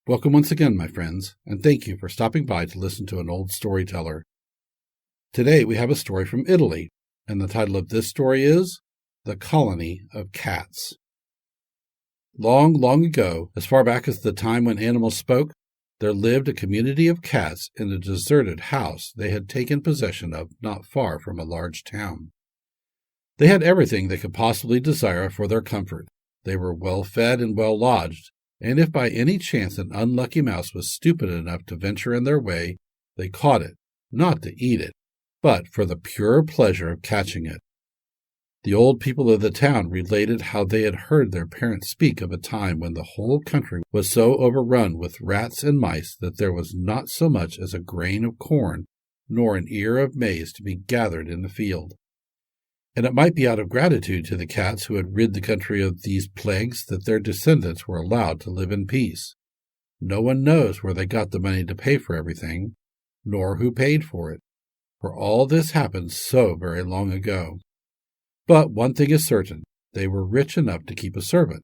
Welcome once again, my friends, and thank you for stopping by to listen to an old storyteller. Today we have a story from Italy, and the title of this story is The Colony of Cats. Long, long ago, as far back as the time when animals spoke, there lived a community of cats in a deserted house they had taken possession of not far from a large town. They had everything they could possibly desire for their comfort. They were well fed and well lodged, and if by any chance an unlucky mouse was stupid enough to venture in their way, they caught it, not to eat it, but for the pure pleasure of catching it. The old people of the town related how they had heard their parents speak of a time when the whole country was so overrun with rats and mice that there was not so much as a grain of corn nor an ear of maize to be gathered in the field. And it might be out of gratitude to the cats who had rid the country of these plagues that their descendants were allowed to live in peace. No one knows where they got the money to pay for everything, nor who paid for it, for all this happened so very long ago. But one thing is certain, they were rich enough to keep a servant,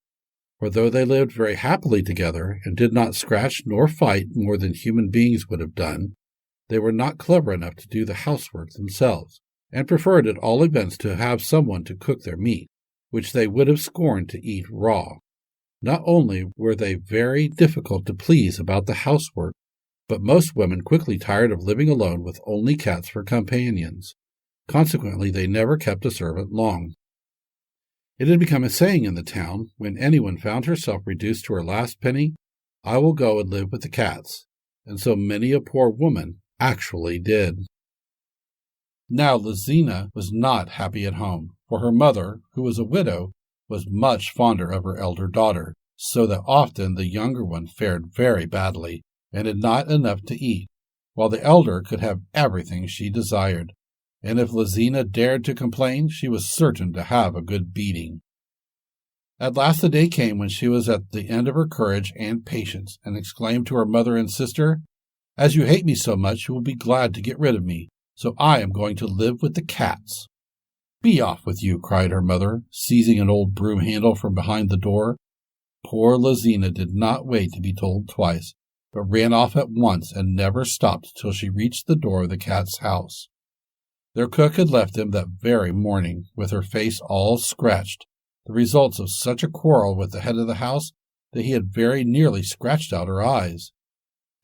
for though they lived very happily together and did not scratch nor fight more than human beings would have done, they were not clever enough to do the housework themselves, and preferred at all events to have someone to cook their meat, which they would have scorned to eat raw. Not only were they very difficult to please about the housework, but most women quickly tired of living alone with only cats for companions. Consequently, they never kept a servant long. It had become a saying in the town, when anyone found herself reduced to her last penny, "I will go and live with the cats," and so many a poor woman actually did. Now Lizina was not happy at home, for her mother, who was a widow, was much fonder of her elder daughter, so that often the younger one fared very badly, and had not enough to eat, while the elder could have everything she desired, and if Lizina dared to complain, she was certain to have a good beating. At last the day came when she was at the end of her courage and patience, and exclaimed to her mother and sister, "As you hate me so much, you will be glad to get rid of me. So I am going to live with the cats." "Be off with you," cried her mother, seizing an old broom handle from behind the door. Poor Lizina did not wait to be told twice, but ran off at once and never stopped till she reached the door of the cat's house. Their cook had left them that very morning, with her face all scratched, the results of such a quarrel with the head of the house that he had very nearly scratched out her eyes.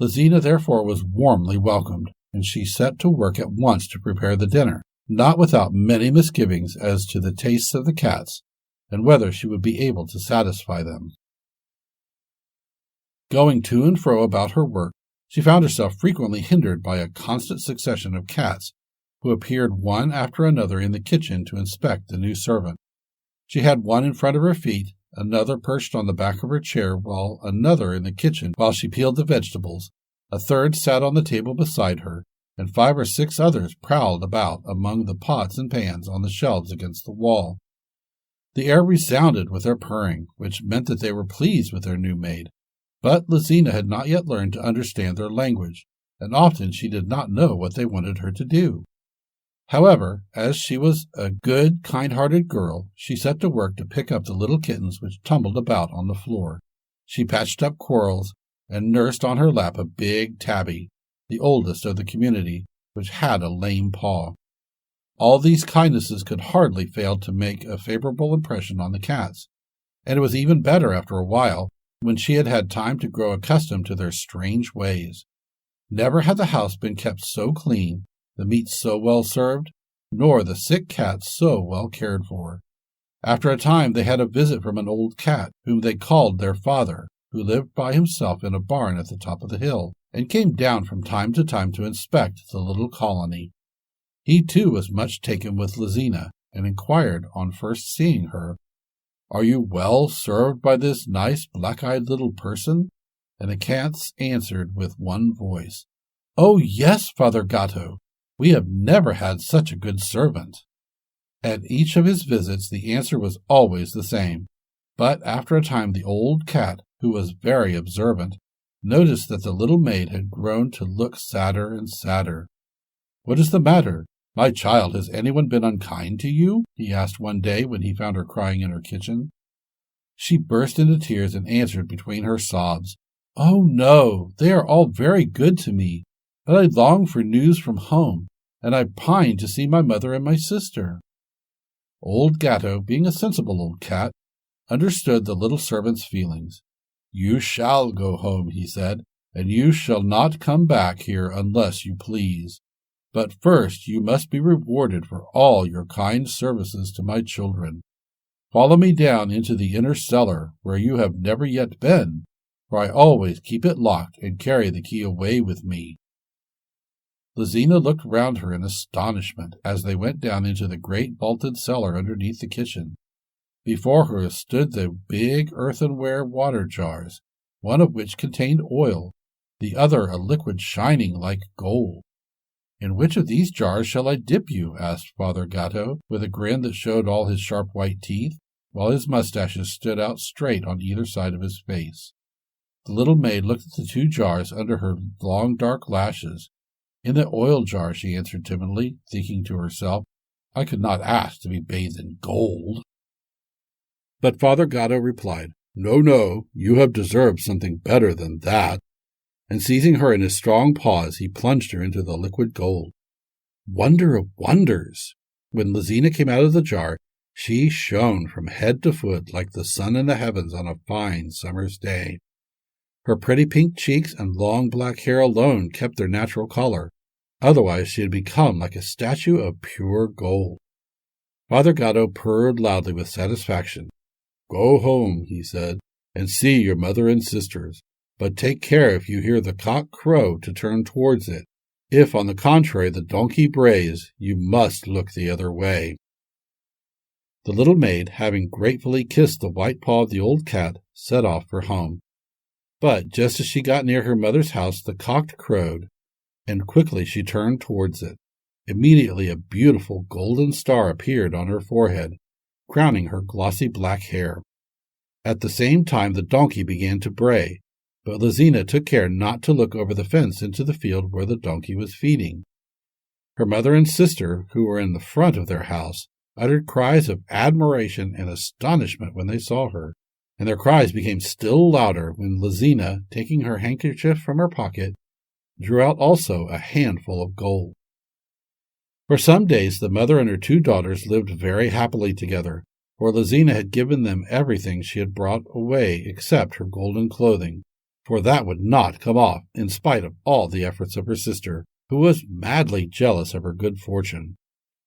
Lizina therefore was warmly welcomed, and she set to work at once to prepare the dinner, not without many misgivings as to the tastes of the cats, and whether she would be able to satisfy them. Going to and fro about her work, she found herself frequently hindered by a constant succession of cats, who appeared one after another in the kitchen to inspect the new servant. She had one in front of her feet, another perched on the back of her chair, while another in the kitchen while she peeled the vegetables. A third sat on the table beside her, and 5 or 6 others prowled about among the pots and pans on the shelves against the wall. The air resounded with their purring, which meant that they were pleased with their new maid. But Lizina had not yet learned to understand their language, and often she did not know what they wanted her to do. However, as she was a good, kind-hearted girl, she set to work to pick up the little kittens which tumbled about on the floor. She patched up quarrels, and nursed on her lap a big tabby, the oldest of the community, which had a lame paw. All these kindnesses could hardly fail to make a favorable impression on the cats, and it was even better after a while, when she had had time to grow accustomed to their strange ways. Never had the house been kept so clean, the meat so well served, nor the sick cats so well cared for. After a time they had a visit from an old cat, whom they called their father, who lived by himself in a barn at the top of the hill, and came down from time to time to inspect the little colony. He too was much taken with Lizina, and inquired, on first seeing her, "Are you well served by this nice black-eyed little person?" And the cats answered with one voice, "Oh yes, Father Gatto, we have never had such a good servant." At each of his visits the answer was always the same, but after a time the old cat, who was very observant, noticed that the little maid had grown to look sadder and sadder. "What is the matter? My child, has anyone been unkind to you?" he asked one day when he found her crying in her kitchen. She burst into tears and answered between her sobs, "Oh, no, they are all very good to me, but I long for news from home, and I pine to see my mother and my sister." Old Gatto, being a sensible old cat, understood the little servant's feelings. "You shall go home," he said, "and you shall not come back here unless you please. But first you must be rewarded for all your kind services to my children. Follow me down into the inner cellar, where you have never yet been, for I always keep it locked and carry the key away with me." Lizina looked round her in astonishment as they went down into the great vaulted cellar underneath the kitchen. Before her stood the big earthenware water jars, one of which contained oil, the other a liquid shining like gold. "In which of these jars shall I dip you?" asked Father Gatto, with a grin that showed all his sharp white teeth, while his mustaches stood out straight on either side of his face. The little maid looked at the two jars under her long dark lashes. "In the oil jar," she answered timidly, thinking to herself, "I could not ask to be bathed in gold." But Father Gatto replied, "No, no, you have deserved something better than that." And seizing her in his strong paws, he plunged her into the liquid gold. Wonder of wonders! When Lizina came out of the jar, she shone from head to foot like the sun in the heavens on a fine summer's day. Her pretty pink cheeks and long black hair alone kept their natural color. Otherwise she had become like a statue of pure gold. Father Gatto purred loudly with satisfaction. "Go home," he said, "and see your mother and sisters. But take care if you hear the cock crow to turn towards it. If, on the contrary, the donkey brays, you must look the other way." The little maid, having gratefully kissed the white paw of the old cat, set off for home. But just as she got near her mother's house, the cock crowed, and quickly she turned towards it. Immediately a beautiful golden star appeared on her forehead, crowning her glossy black hair. At the same time the donkey began to bray, but Lizina took care not to look over the fence into the field where the donkey was feeding. Her mother and sister, who were in the front of their house, uttered cries of admiration and astonishment when they saw her, and their cries became still louder when Lizina, taking her handkerchief from her pocket, drew out also a handful of gold. For some days the mother and her two daughters lived very happily together, for Lizina had given them everything she had brought away except her golden clothing, for that would not come off in spite of all the efforts of her sister, who was madly jealous of her good fortune.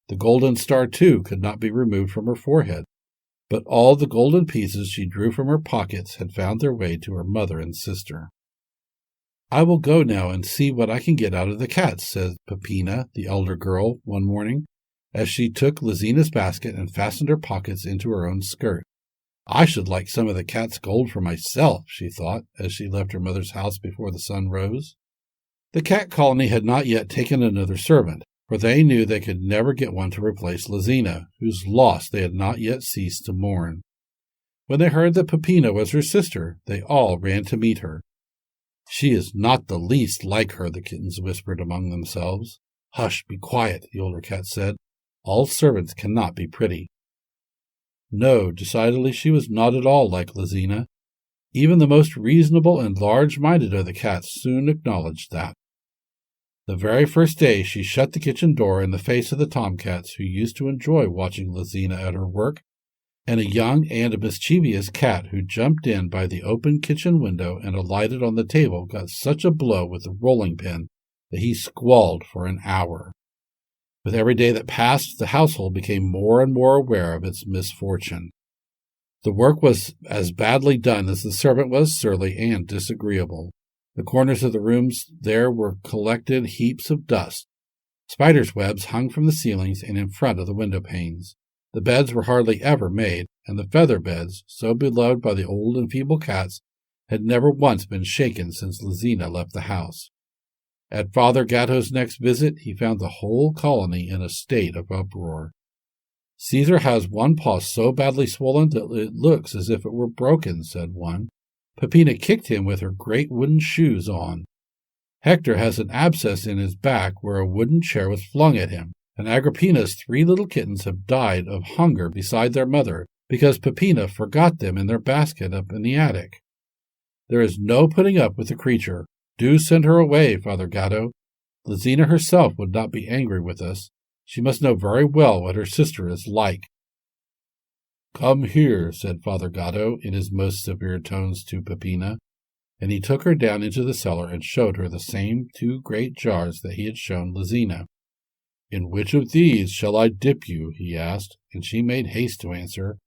The golden star, too, could not be removed from her forehead, but all the golden pieces she drew from her pockets had found their way to her mother and sister. "I will go now and see what I can get out of the cats," said Peppina, the elder girl, one morning, as she took Lizina's basket and fastened her pockets into her own skirt. "I should like some of the cat's gold for myself," she thought, as she left her mother's house before the sun rose. The cat colony had not yet taken another servant, for they knew they could never get one to replace Lizina, whose loss they had not yet ceased to mourn. When they heard that Peppina was her sister, they all ran to meet her. "She is not the least like her," the kittens whispered among themselves. "Hush, be quiet," the older cat said. "All servants cannot be pretty." No, decidedly she was not at all like Lizina. Even the most reasonable and large-minded of the cats soon acknowledged that. The very first day she shut the kitchen door in the face of the tomcats, who used to enjoy watching Lizina at her work, and a young and mischievous cat who jumped in by the open kitchen window and alighted on the table got such a blow with the rolling pin that he squalled for an hour. With every day that passed, the household became more and more aware of its misfortune. The work was as badly done as the servant was surly and disagreeable. The corners of the rooms there were collected heaps of dust. Spiders' webs hung from the ceilings and in front of the window panes. The beds were hardly ever made, and the feather beds, so beloved by the old and feeble cats, had never once been shaken since Lizina left the house. At Father Gatto's next visit, he found the whole colony in a state of uproar. "Caesar has one paw so badly swollen that it looks as if it were broken," said one. "Peppina kicked him with her great wooden shoes on. Hector has an abscess in his back where a wooden chair was flung at him, and Agrippina's 3 little kittens have died of hunger beside their mother because Peppina forgot them in their basket up in the attic." There is no putting up with the creature. Do send her away, Father Gatto. Lizina herself would not be angry with us. She must know very well what her sister is like." "Come here," said Father Gatto in his most severe tones to Peppina, and he took her down into the cellar and showed her the same 2 great jars that he had shown Lizina. "In which of these shall I dip you?" he asked, and she made haste to answer,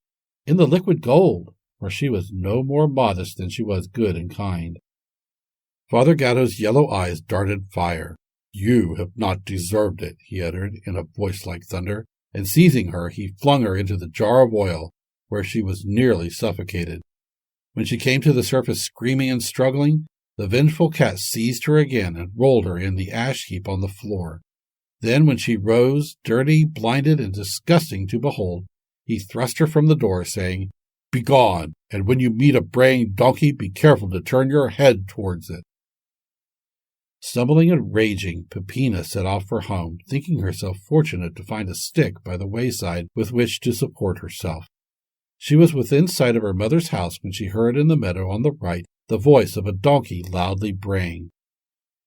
"In the liquid gold," for she was no more modest than she was good and kind. Father Gatto's yellow eyes darted fire. "You have not deserved it," he uttered in a voice like thunder, and seizing her, he flung her into the jar of oil, where she was nearly suffocated. When she came to the surface screaming and struggling, the vengeful cat seized her again and rolled her in the ash heap on the floor. Then, when she rose, dirty, blinded, and disgusting to behold, he thrust her from the door, saying, "Begone, and when you meet a braying donkey, be careful to turn your head towards it." Stumbling and raging, Peppina set off for home, thinking herself fortunate to find a stick by the wayside with which to support herself. She was within sight of her mother's house when she heard in the meadow on the right the voice of a donkey loudly braying.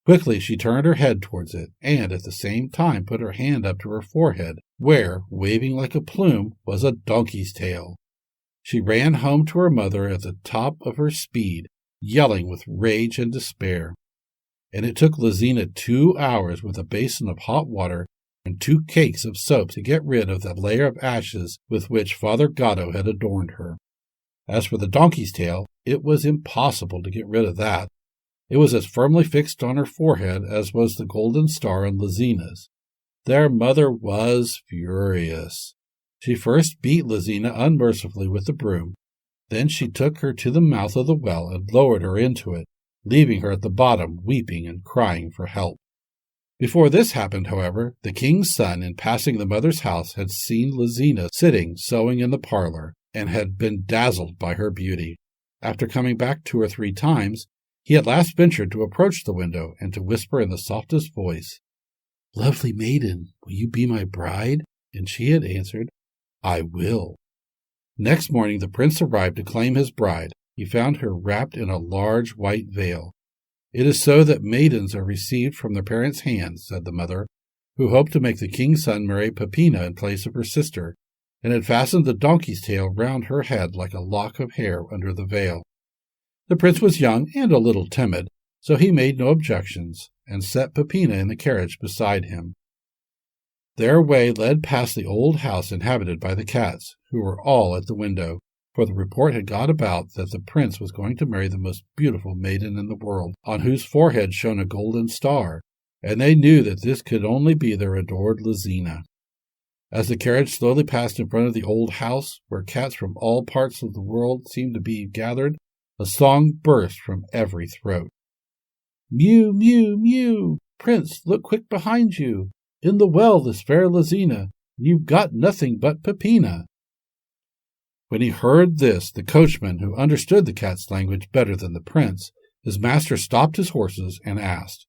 Quickly she turned her head towards it, and at the same time put her hand up to her forehead, where, waving like a plume, was a donkey's tail. She ran home to her mother at the top of her speed, yelling with rage and despair. And it took Lizina 2 hours with a basin of hot water and 2 cakes of soap to get rid of that layer of ashes with which Father Gatto had adorned her. As for the donkey's tail, it was impossible to get rid of that. It was as firmly fixed on her forehead as was the golden star on Lizina's. Their mother was furious. She first beat Lizina unmercifully with the broom. Then she took her to the mouth of the well and lowered her into it, leaving her at the bottom weeping and crying for help. Before this happened, however, the king's son, in passing the mother's house, had seen Lizina sitting sewing in the parlor, and had been dazzled by her beauty. After coming back 2 or 3 times, he at last ventured to approach the window and to whisper in the softest voice, "Lovely maiden, will you be my bride?" And she had answered, "I will." Next morning the prince arrived to claim his bride. He found her wrapped in a large white veil. "It is so that maidens are received from their parents' hands," said the mother, who hoped to make the king's son marry Peppina in place of her sister, and had fastened the donkey's tail round her head like a lock of hair under the veil. The prince was young and a little timid, so he made no objections, and set Peppina in the carriage beside him. Their way led past the old house inhabited by the cats, who were all at the window, for the report had got about that the prince was going to marry the most beautiful maiden in the world, on whose forehead shone a golden star, and they knew that this could only be their adored Lizina. As the carriage slowly passed in front of the old house, where cats from all parts of the world seemed to be gathered, a song burst from every throat. "Mew, mew, mew! Prince, look quick behind you! In the well is fair Lizina, and you've got nothing but Peppina." When he heard this, the coachman, who understood the cat's language better than the prince, his master stopped his horses and asked,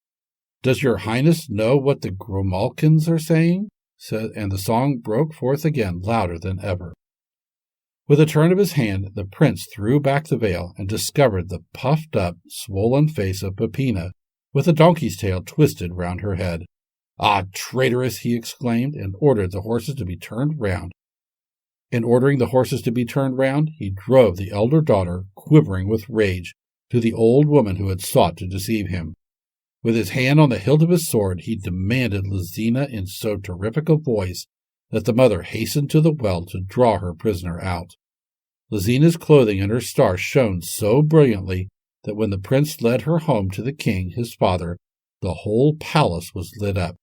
"Does your highness know what the grimalkins are saying?" And the song broke forth again louder than ever. With a turn of his hand, the prince threw back the veil and discovered the puffed-up, swollen face of Peppina, with a donkey's tail twisted round her head. "Ah, traitress!" he exclaimed, and ordered the horses to be turned round. In ordering the horses to be turned round, he drove the elder daughter, quivering with rage, to the old woman who had sought to deceive him. With his hand on the hilt of his sword, he demanded Lizina in so terrific a voice that the mother hastened to the well to draw her prisoner out. Lizina's clothing and her star shone so brilliantly that when the prince led her home to the king, his father, the whole palace was lit up.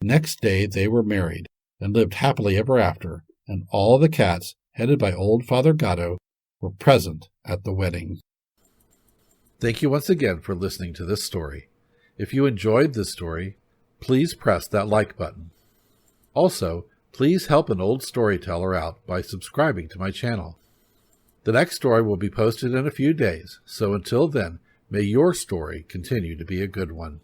Next day they were married, and lived happily ever after, and all the cats, headed by old Father Gatto, were present at the wedding. Thank you once again for listening to this story. If you enjoyed this story, please press that like button. Also, please help an old storyteller out by subscribing to my channel. The next story will be posted in a few days, so until then, may your story continue to be a good one.